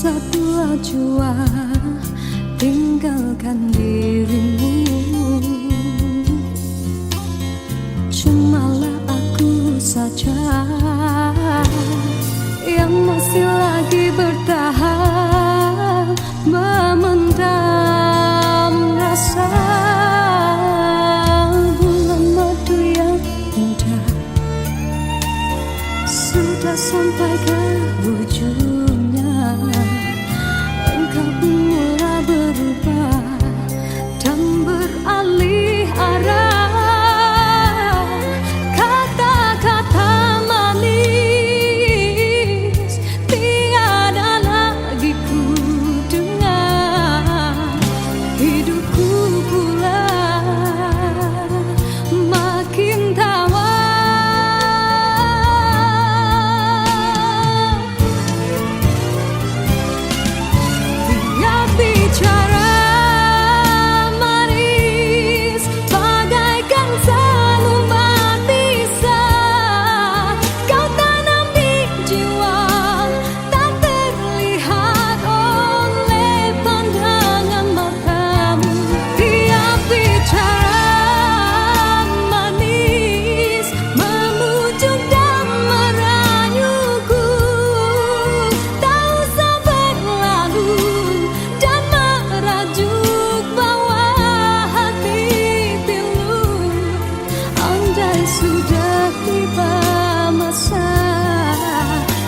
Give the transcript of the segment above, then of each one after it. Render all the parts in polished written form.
satu jua tinggalkan dirimu. Cumalah aku saja yang masih lagi bertahan memendam rasa. Bulan madu yang indah sudah sampai ke ujungnya. Engkau pun mulai berubah dan beralih arah. Kata-kata manis tiada lagi ku dengar. Hidupku pula makin tawar. Sudah tiba masa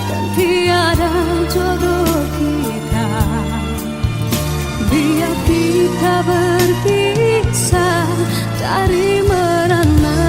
dan tiada jodoh kita. Biar kita berpisah dari merana.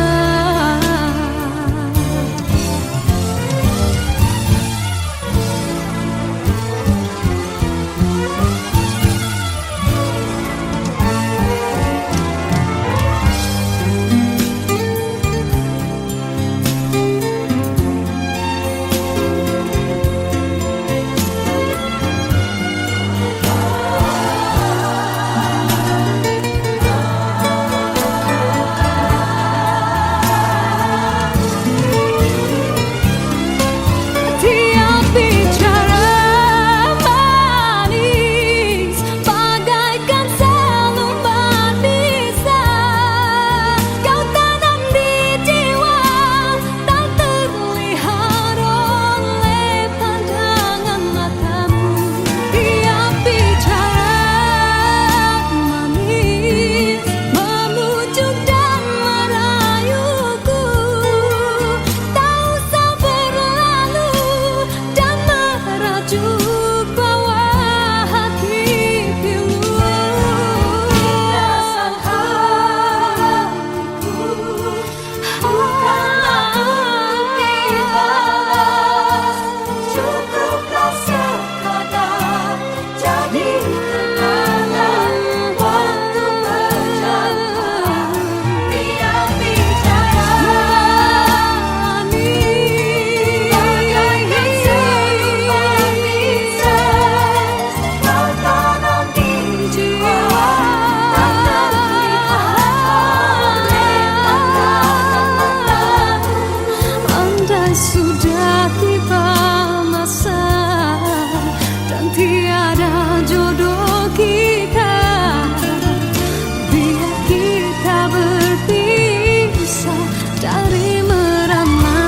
Sudah tiba masa dan tiada jodoh kita. Biar kita berpisah dari merana.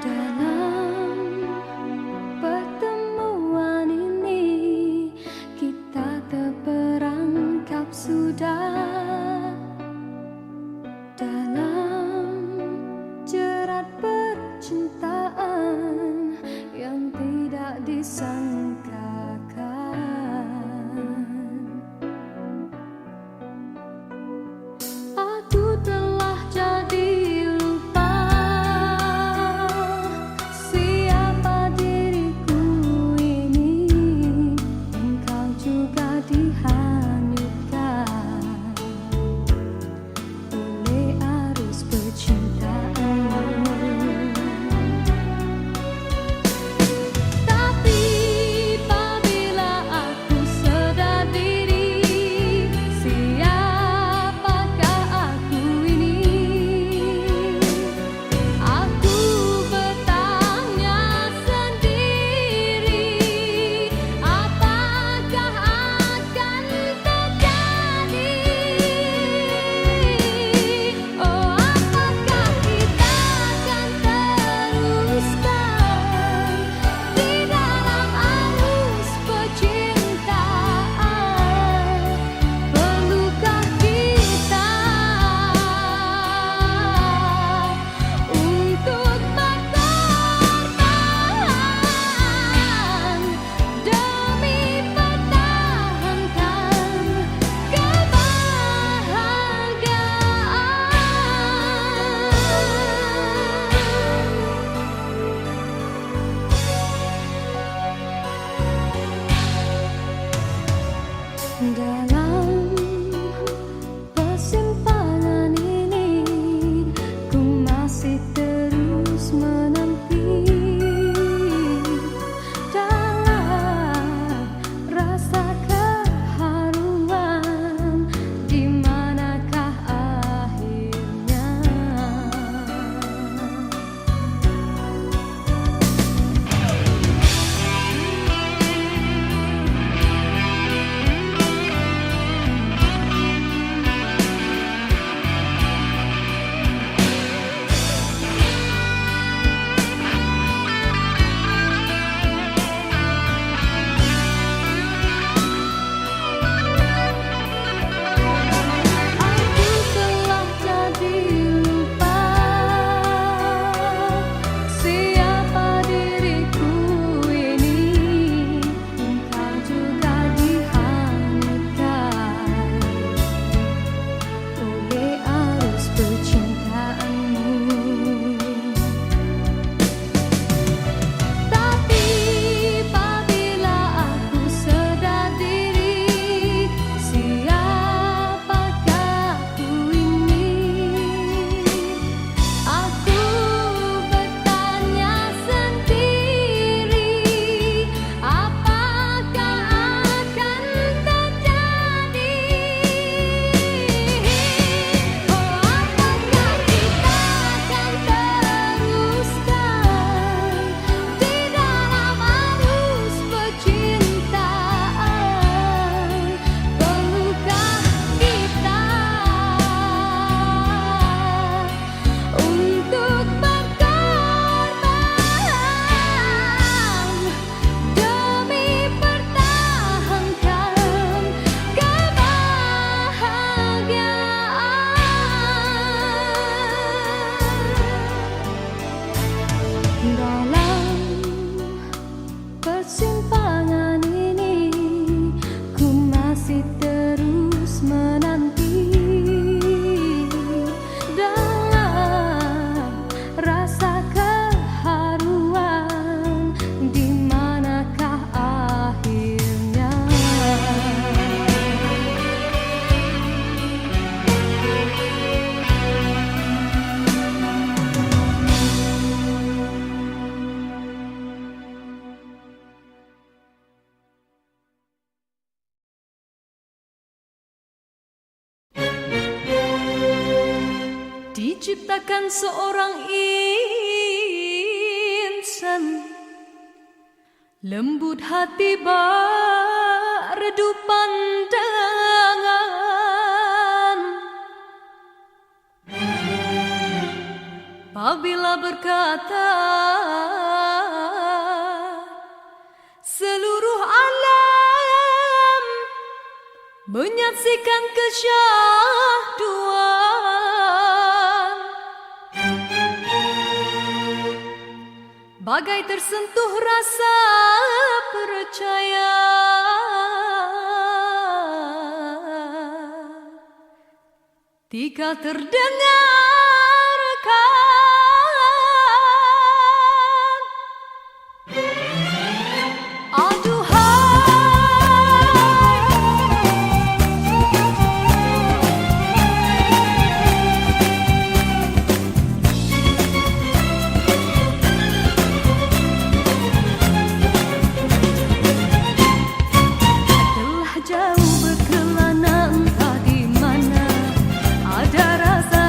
Dalam pertemuan ini kita terperangkap sudah dalam jerat percintaan yang tidak disangkakan. Aku telah jadi lupa Dalam persimpangan ini ku masih terus menanti dalam rasa keharuan, di manakah akhirnya. Diciptakan seorang insan, lembut hati berdu pandangan. Apabila berkata seluruh alam menyaksikan kesyahduan, bagai tersentuh rasa percaya. Tika terdengarkan telah jauh berkelana, entah di mana ada rasa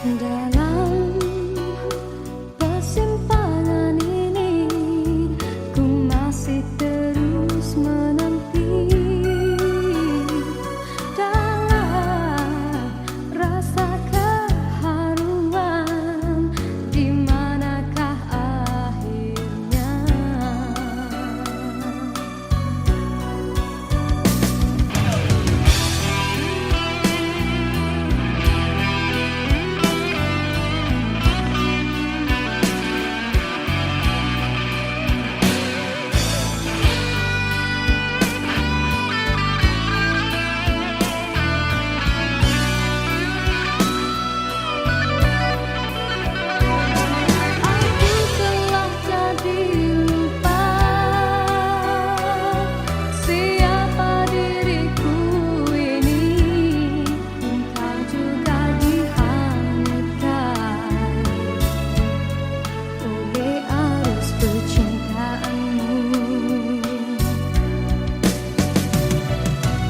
Dalam persimpangan ini ku masih terus menanti dalam rasa keharuan, di manakah akhirnya. Aku telah jadi lupa siapa diriku ini. Engkau juga dihanyutkan oleh arus percintaanmu.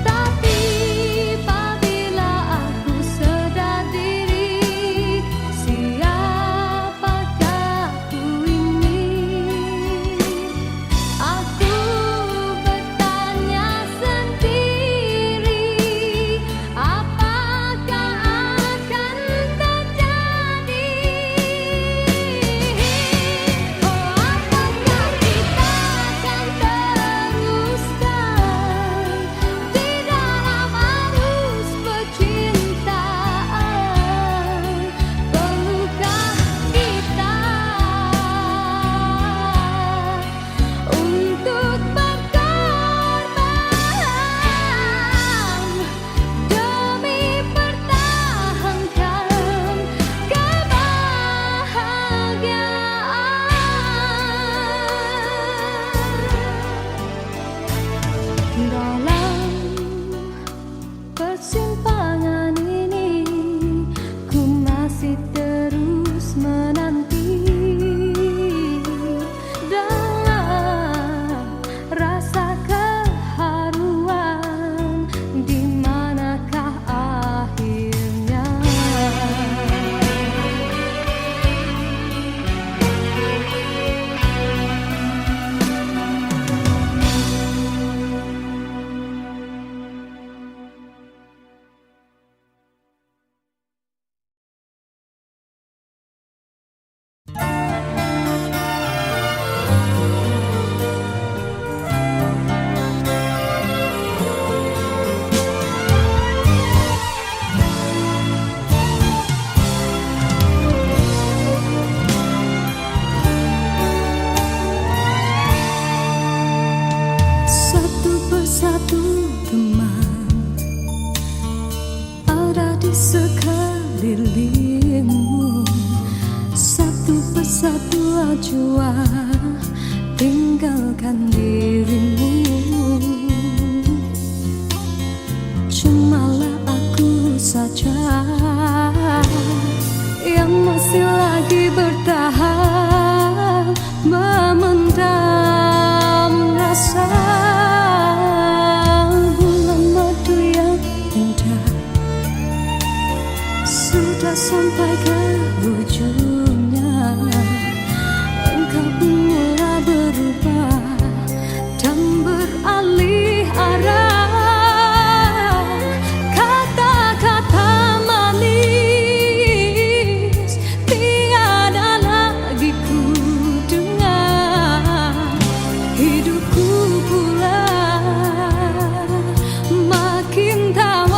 Tapi apabila aku sedar diri, siapakah ku ini? Aku bertanya sendiri, apakah akan terjadi? Oh, apakah kita akan teruskan di dalam arus percintaan? Perlukah kita untuk berkorban demi pertahankan kebahagiaan? Dalam persimpangan ini ku masih terus menanti dalam rasa keharuan, di manakah akhirnya. Satu persatu teman ada di sekelilingmu. Satu persatu ajwa tinggalkan dirimu. Cumalah aku saja yang masih lagi bertahan, memendam rasa. Bulan madu yang indah sudah sampai ke ujungnya. Engkau pun mulai berubah dan beralih arah. Kata-kata manis tiada lagi ku dengar. Hidupku pula makin tawar.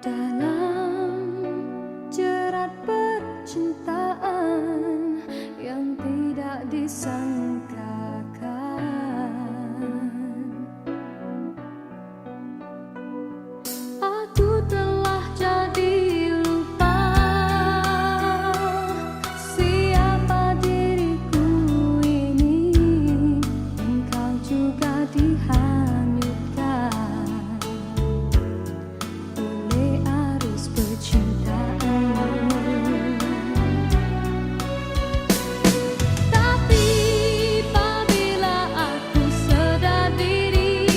Dalam jerat percintaan yang tidak disangkakan, aku telah jadi lupa siapa diriku ini. Engkau juga dihanyutkan oleh arus percintaanmu. Tapi apabila aku sedar diri,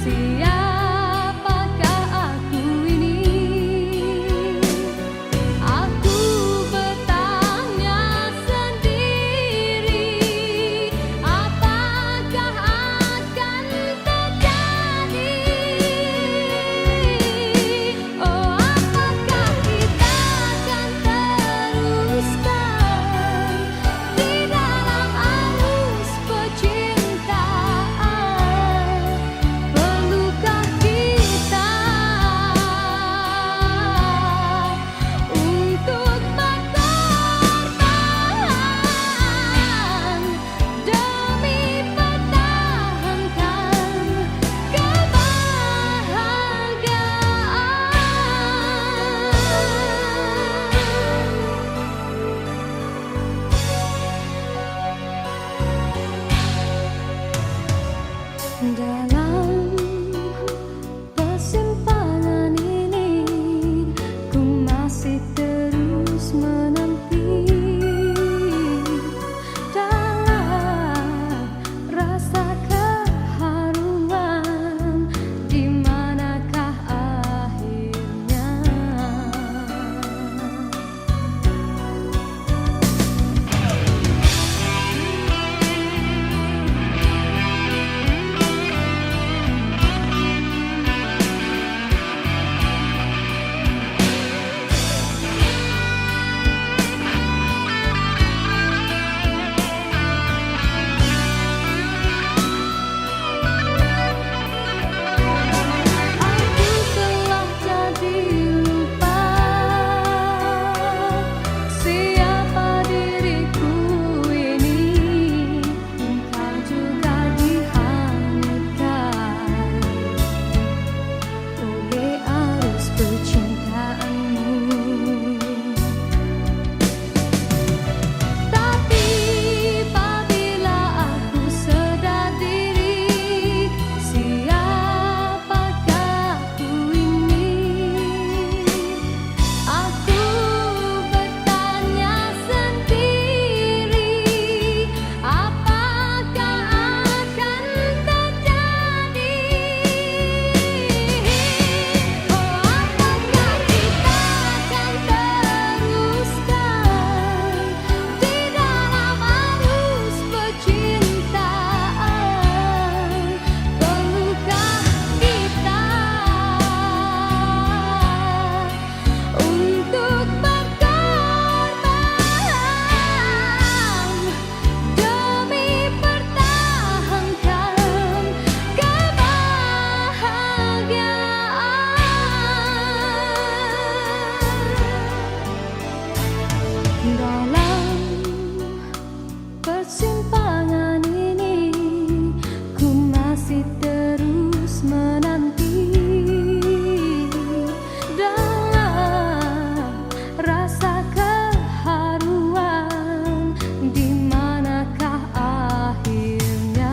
siapakah aku ini? Aku bertanya sendiri, apakah akan terjadi? Oh, apakah kita akan teruskan di dalam arus percintaan? Perlukah kita untuk berkorban demi pertahankan kebahagiaan? Dalam persimpangan ini, ku masih terus menanti dalam rasa keharuan. Di manakah akhirnya? Aku telah jadi lupa siapa diriku ini. Engkau juga dihanyutkan oleh arus percintaanmu. Tapi apabila aku sedar diri, siapakah aku ini? Aku bertanya sendiri, apakah akan terjadi? Oh, apakah kita akan teruskan di dalam arus percintaan? Perlukah kita untuk berkorban demi pertahankan kebahagiaan? Dalam persimpangan ini, ku masih terus menanti dalam rasa keharuan. Di manakah akhirnya?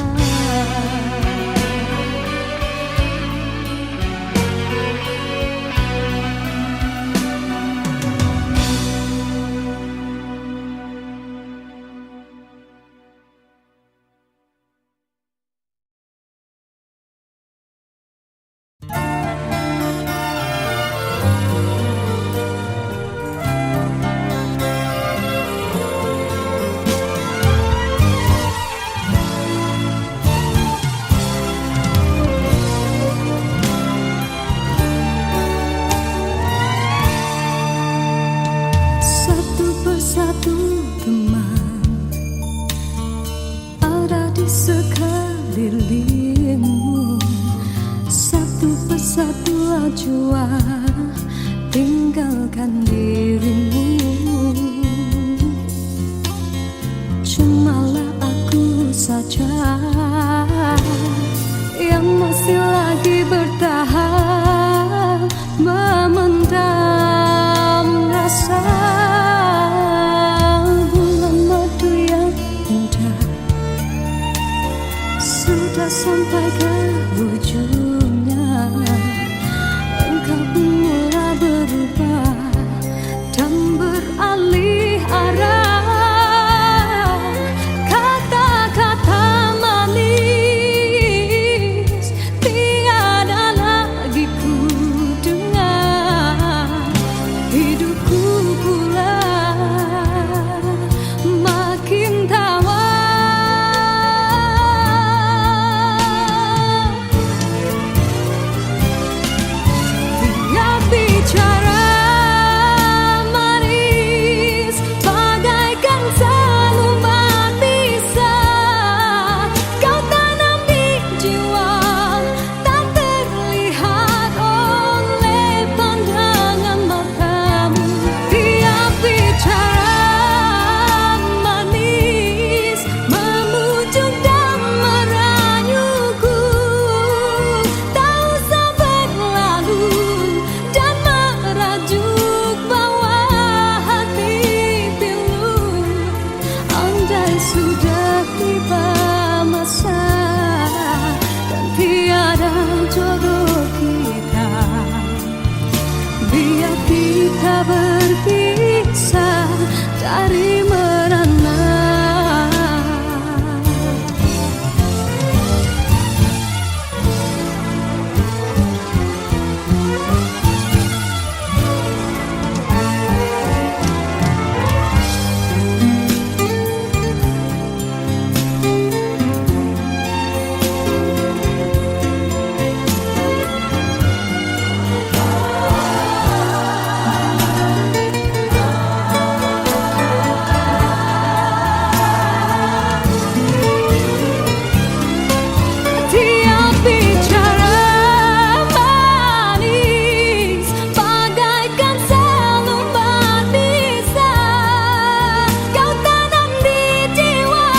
Satu persatu teman ada di sekelilingmu. Satu persatu acuan melupakan dirimu. Cumalah aku saja yang masih lagi bertahan memendam rasa. Bulan madu yang indah sudah sampai ke ujungnya. Engkau pun mulai berubah dan beralih arah. Kata-kata manis tiada lagi ku dengar. Hidupku pula makin tawar. Tiap bicara manis bagaikan seluman bisa kau tanam di jiwa, tak terlihat oleh pandangan matamu. Tiap bicara manis memujuk dan merayuku, tak usah berlalu dan merajuk bawa hati pilu. Andai sudah tiba masa dan tiada jodoh kita, biar kita berpisah dari merana. Tiap bicara manis bagaikan seluman bisa kau tanam di jiwa,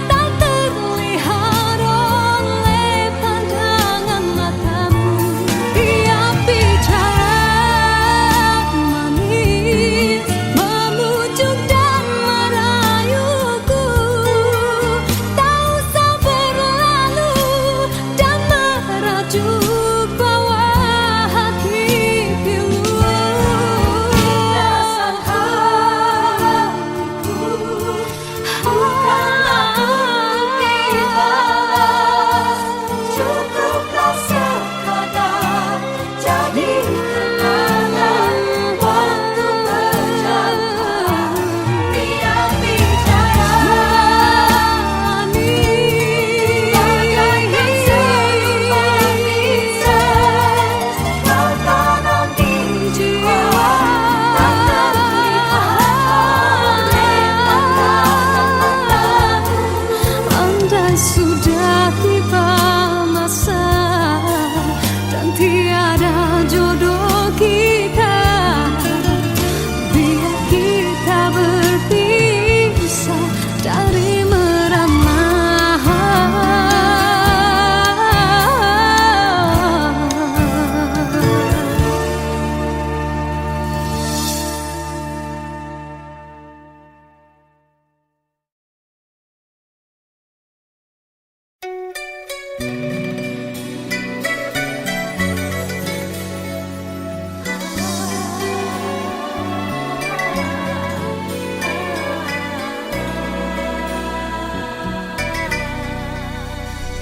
tak terlihat oleh pandangan matamu. Tiap bicara manis memujuk dan merayuku, tak usah berlalu dan merajuk bawa hati pilu. Dasar hatiku bukanlah untuk dibalas, cukuplah sekadar jadi kenangan waktu berjalan. Tiap bicara manis bagaikan seluman bisa kau tanam di jiwa, tak terlihat oleh pandangan matamu. Andai sudah tiba masa dan tiada jodoh kita, biar kita berpisah dari merana.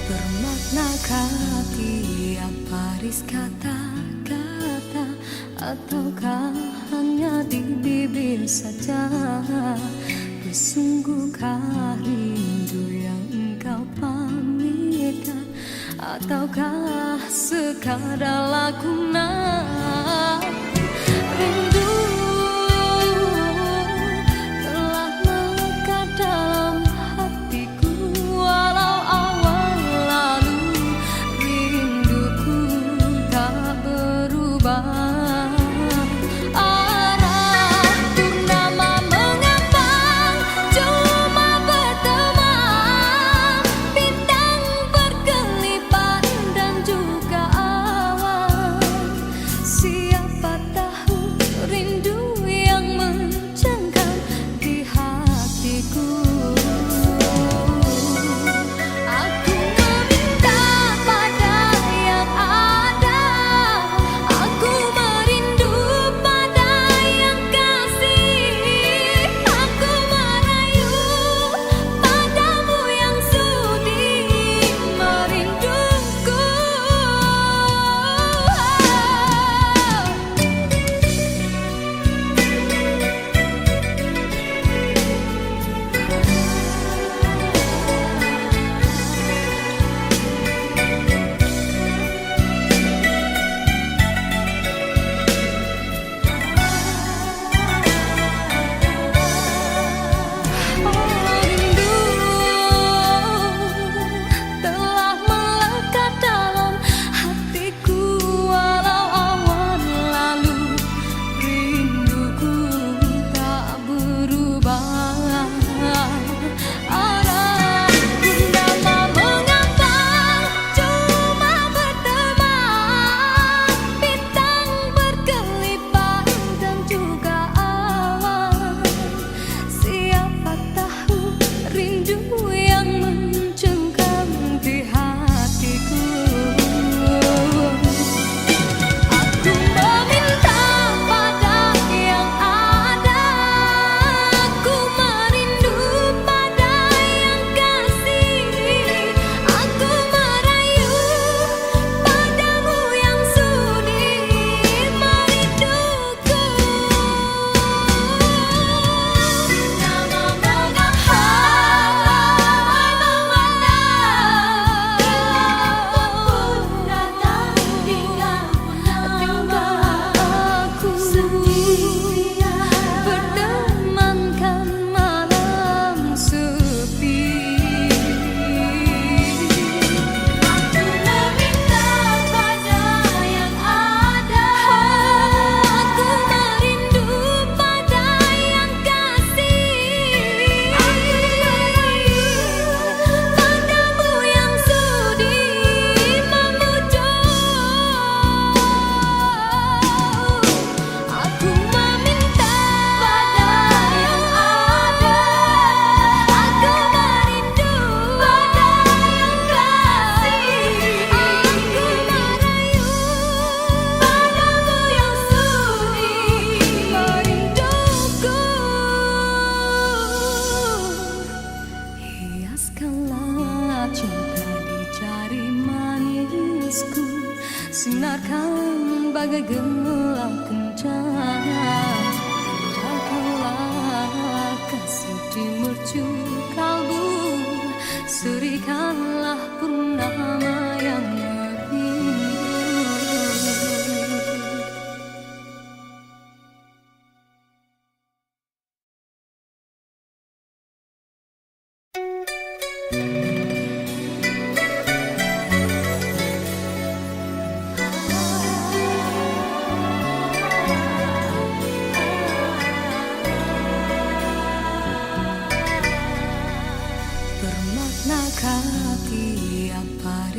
Bermaknakah tiap baris kata-kata, ataukah hanya di bibir saja? Bersungguhkah rindu yang engkau pamitkan, ataukah sekadar lakonan? Rindu telah melekat dalam hatiku, walau awal lalu rinduku tak berubah.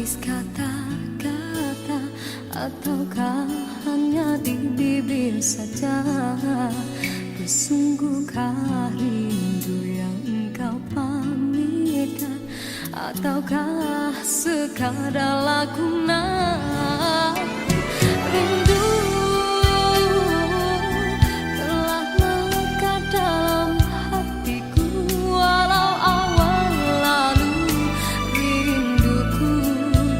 baris kata-kata, ataukah hanya di bibir saja? Sesungguhkah rindu yang engkau pamitkan, ataukah sekadar lakonan? Rindu telah melekat dalam hatiku, walau awal lalu rinduku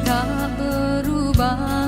tak berubah.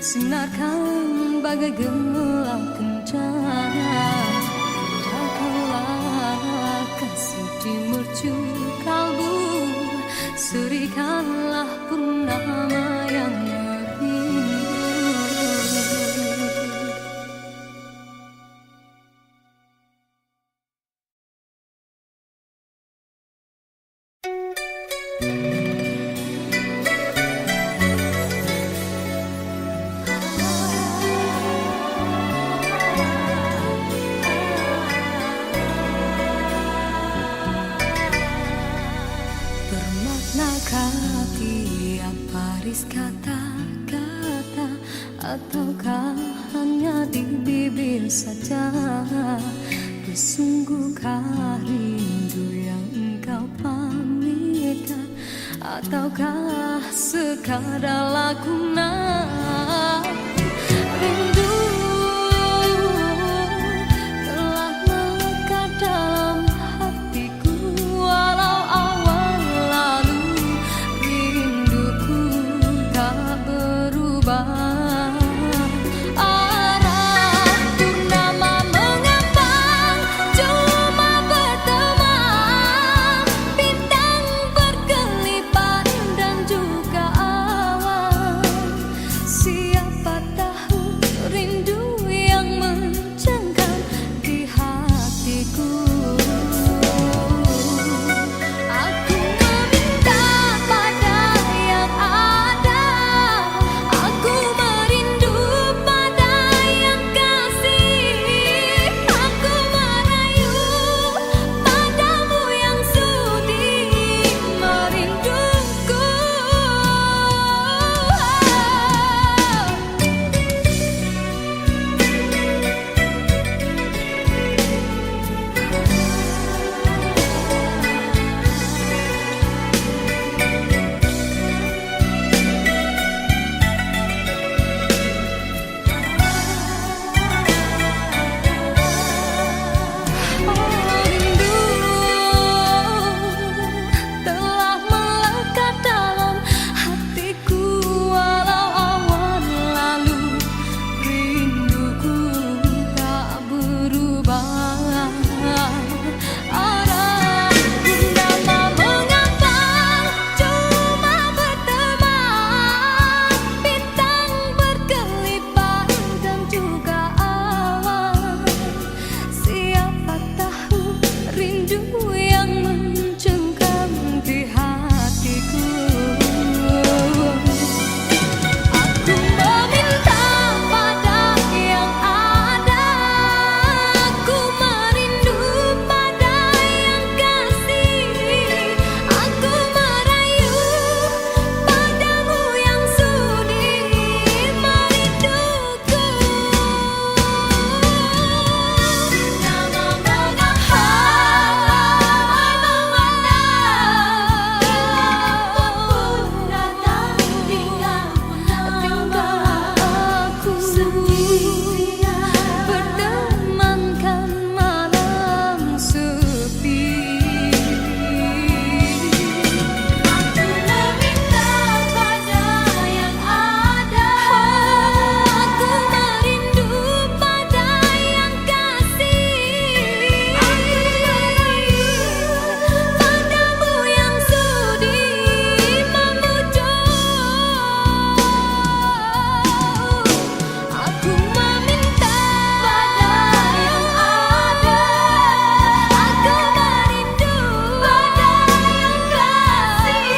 Sinarkan bagai gelang kencana, dakaulah kasih di mercu kalbu, serikanlah purnama yang merindu. Bermaknakah tiap baris kata-kata, ataukah hanya di bibir saja? Sesungguhkah rindu yang engkau pamitkan, ataukah sekadar lakonan? Rindu telah melekat dalam hatiku, walau awal lalu rinduku tak berubah. rindu yang mencengkam di hatiku. Aku meminta pada yang ada, aku merindu pada yang kasih, aku merayu padamu yang sudi merinduku. Bertemankan malam sepi. Aku meminta pada yang ada, aku merindu pada yang kasih, aku merayu padamu yang sudi memujuk. Aku meminta pada yang ada, aku merindu pada yang kasih,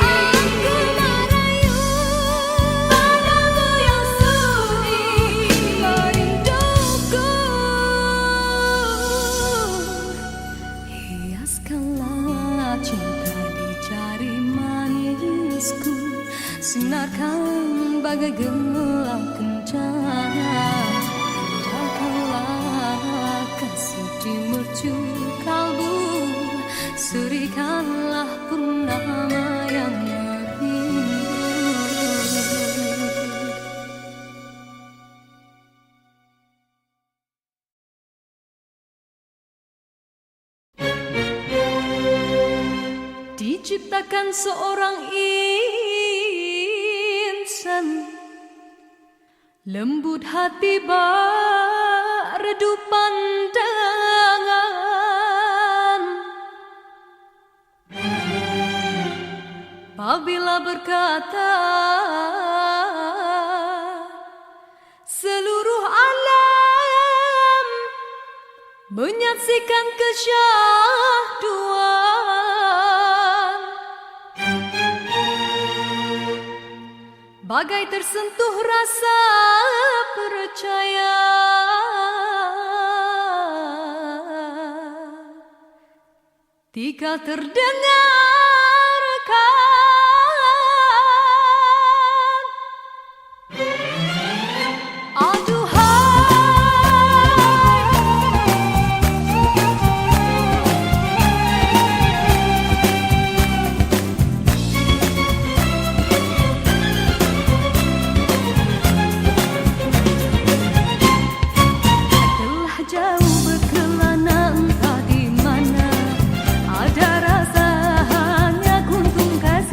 aku merayu padamu yang sudi merinduku. Hiaskanlah cinta di jari manisku, sinarkan bagai gelang kencana. Indahkanlah kasih di mercu kalbu, serikanlah purnama yang merindu. Diciptakan seorang insan, lembut hati redup pandangan. Apabila berkata seluruh alam menyaksikan kesyahduan, bagai tersentuh rasa percaya. Tika terdengarkan, telah jauh berkelana entah di mana, ada rasa hanya kuntung kasih.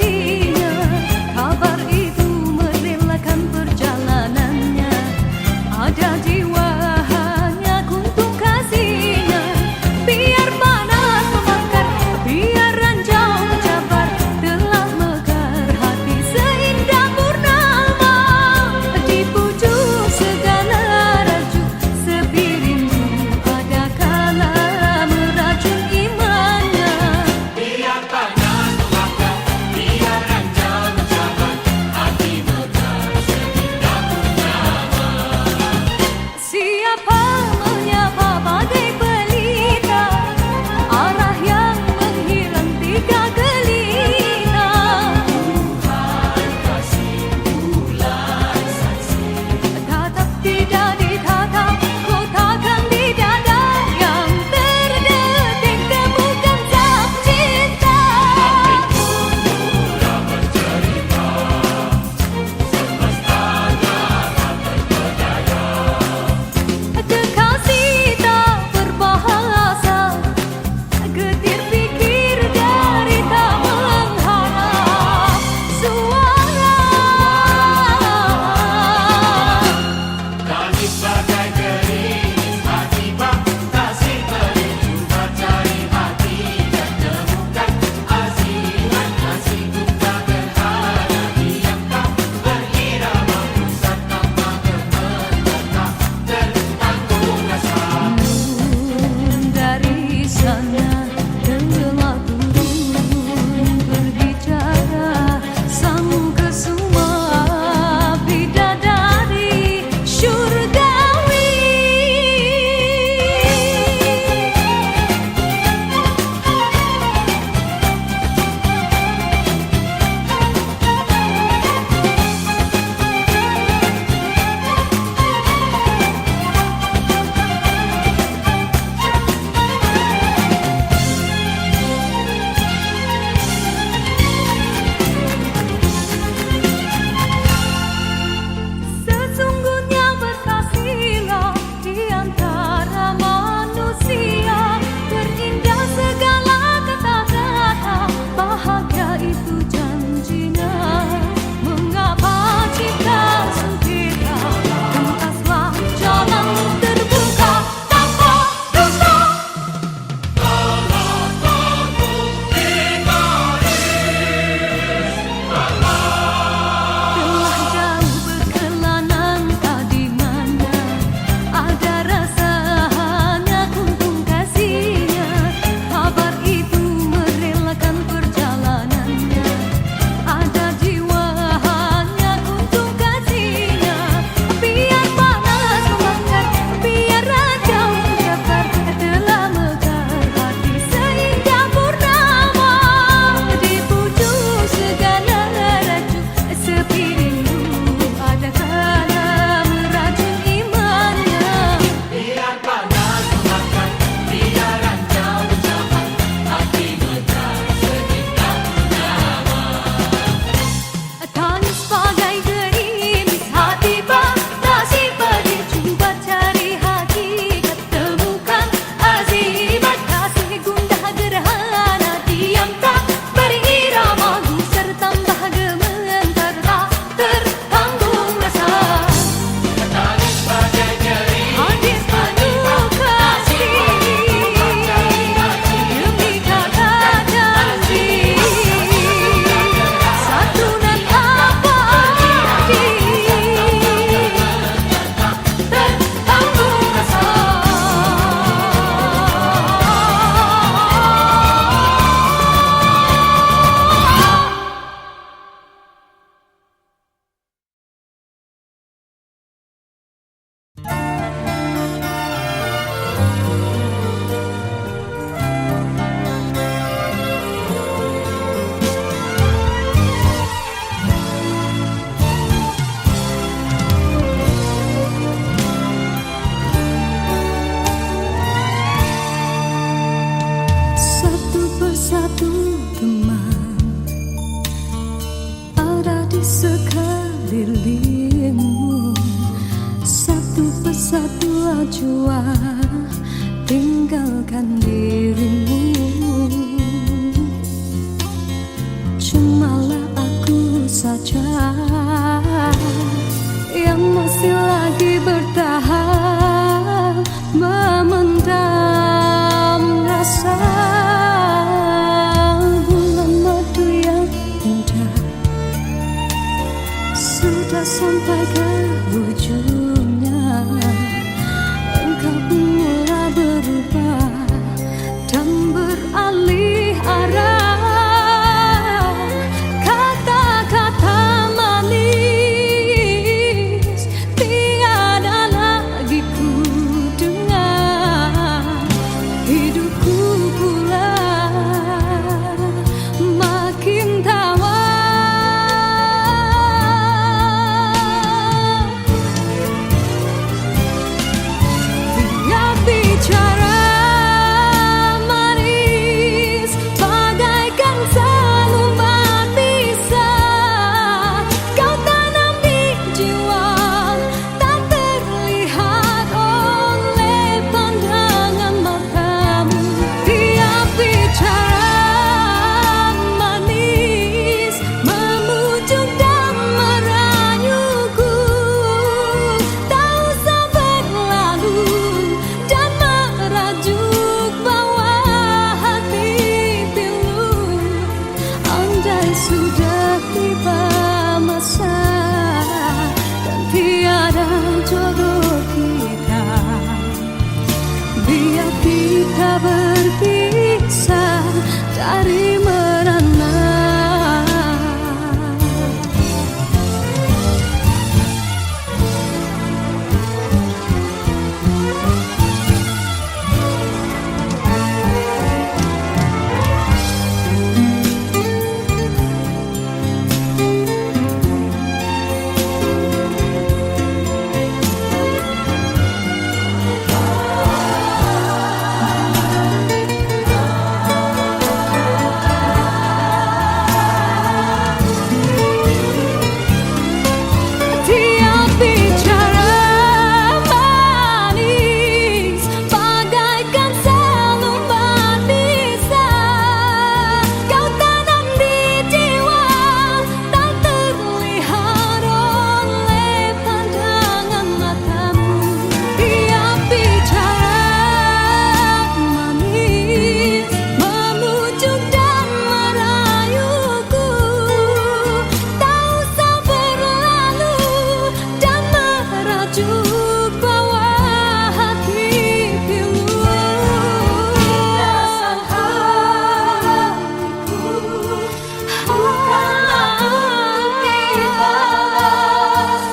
jua-jua tinggalkan dirimu. Cumalah aku saja yang masih lagi bertahan memendam rasa. Bulan madu yang indah sudah sampai ke ujungnya. Engkau pun mulai berubah dan beralih arah. Kata-kata manis tiada lagi ku dengar. Hidupku pula makin tawar. Bicara manis bagaikan selumbat bisa kau tanam di jiwa, tak terlihat oleh pandangan matamu. Tiap bicara manis memujuk dan merayuku, tak usah berlalu dan merajuk bawa hati pilu. Andai sudah tiba masa dan tiada jodoh kita, biar kita berpisah dari merana. Tiap bicara manis bagaikan selumbat bisa kau tanam di jiwa, tak terlihat oleh pandangan matamu. Tiap bicara manis memujuk dan merayuku, tak usah berlalu dan merajuk bawa hati pilu. Rasa hatiku bukanlah untuk dibalas,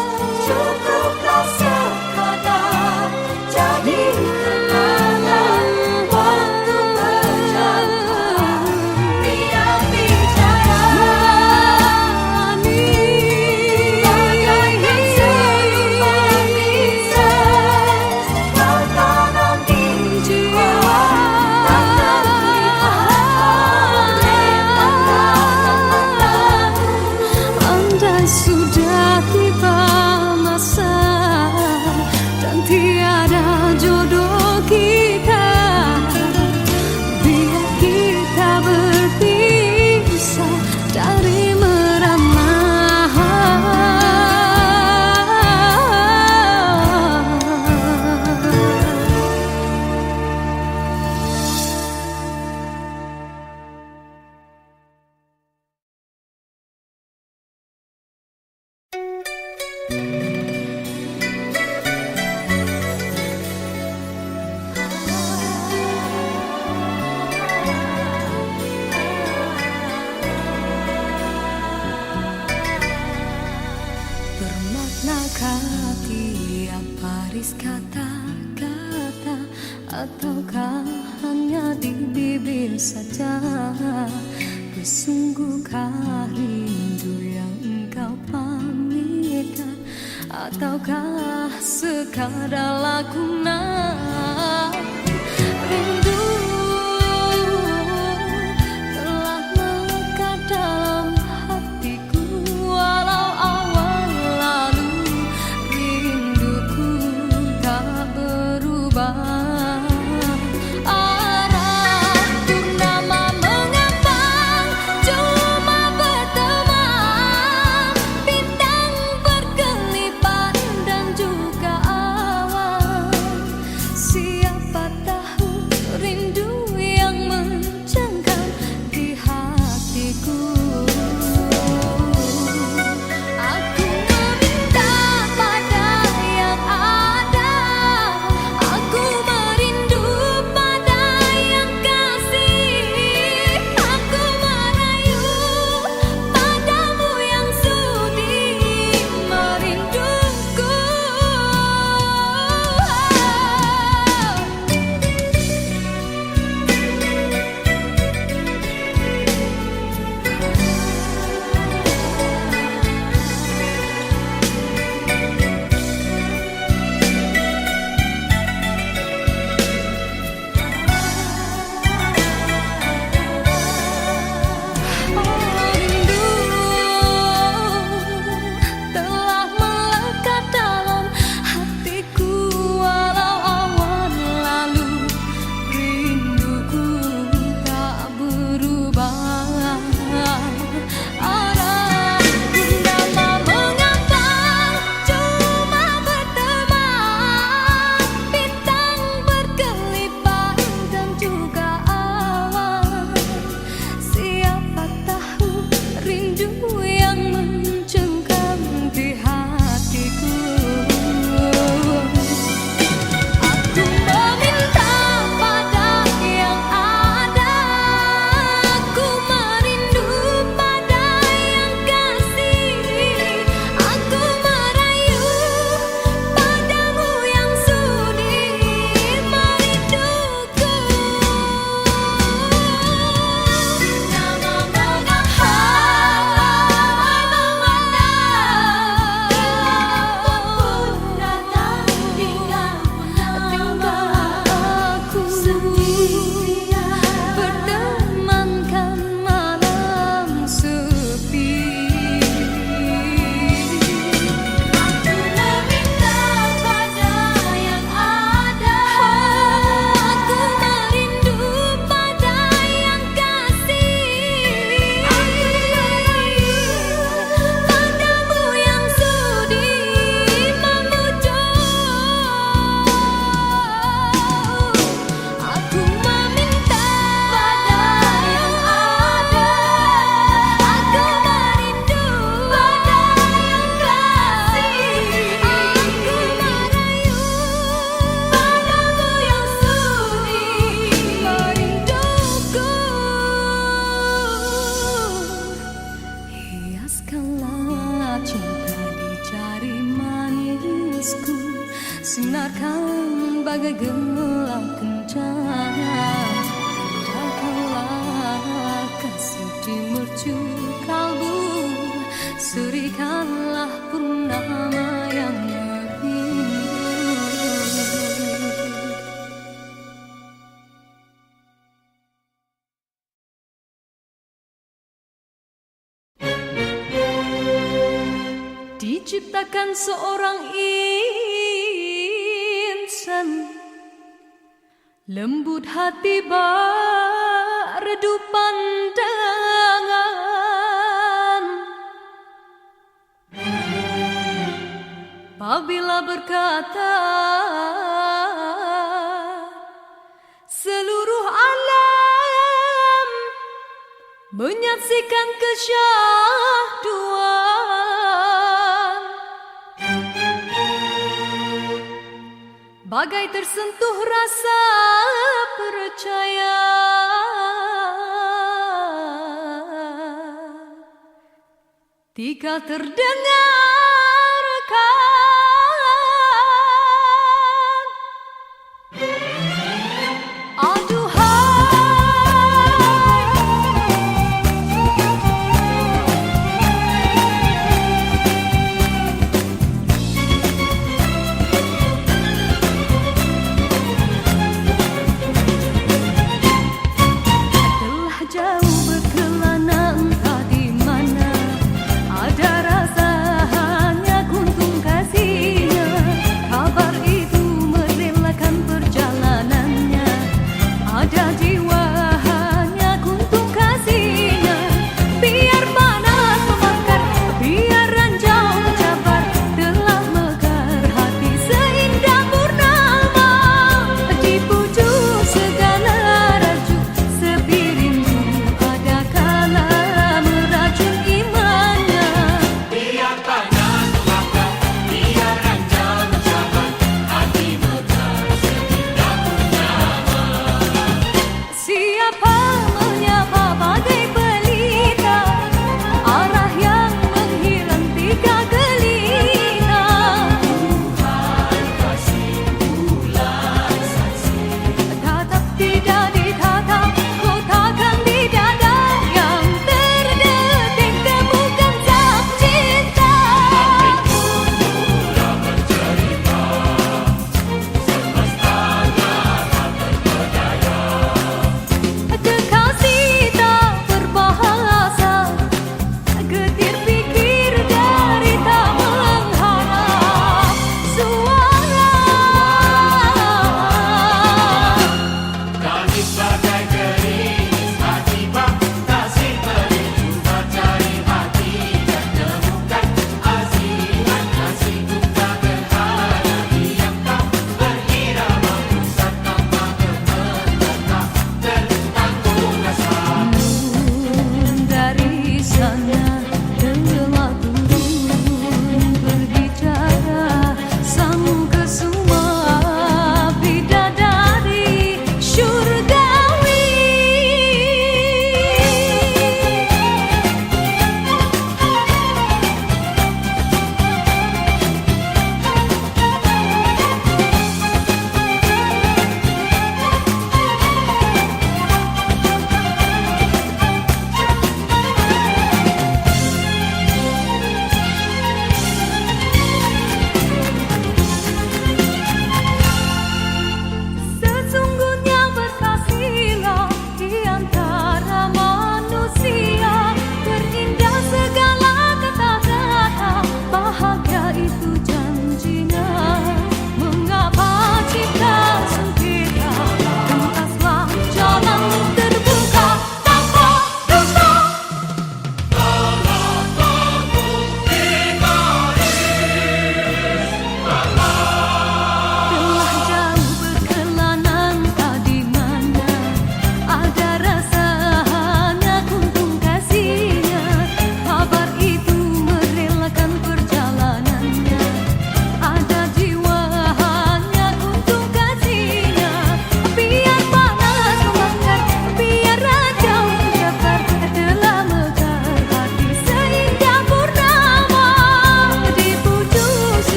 cukuplah sekadar jadi kenangan waktu berjalan. Tiap bicara manis bagaikan selumbat bisa kau tanam di jiwa, tak terlihat oleh pandangan matamu. Andai sudah tiba masa dan tiada jodoh kita, biar kita berpisah dari merana. Bermaknakah tiap baris kata-kata, ataukah hanya di bibir saja? Bersungguhkah rindu yang engkau pamitkan, ataukah sekadar lakonan? Rindu telah melekat dalam hatiku, walau awal lalu rinduku tak ber diciptakan seorang insan, lembut hati redup pandangan. Apabila berkata seluruh alam menyaksikan kesyahduan, bagai tersentuh rasa percaya. Tika terdengarkan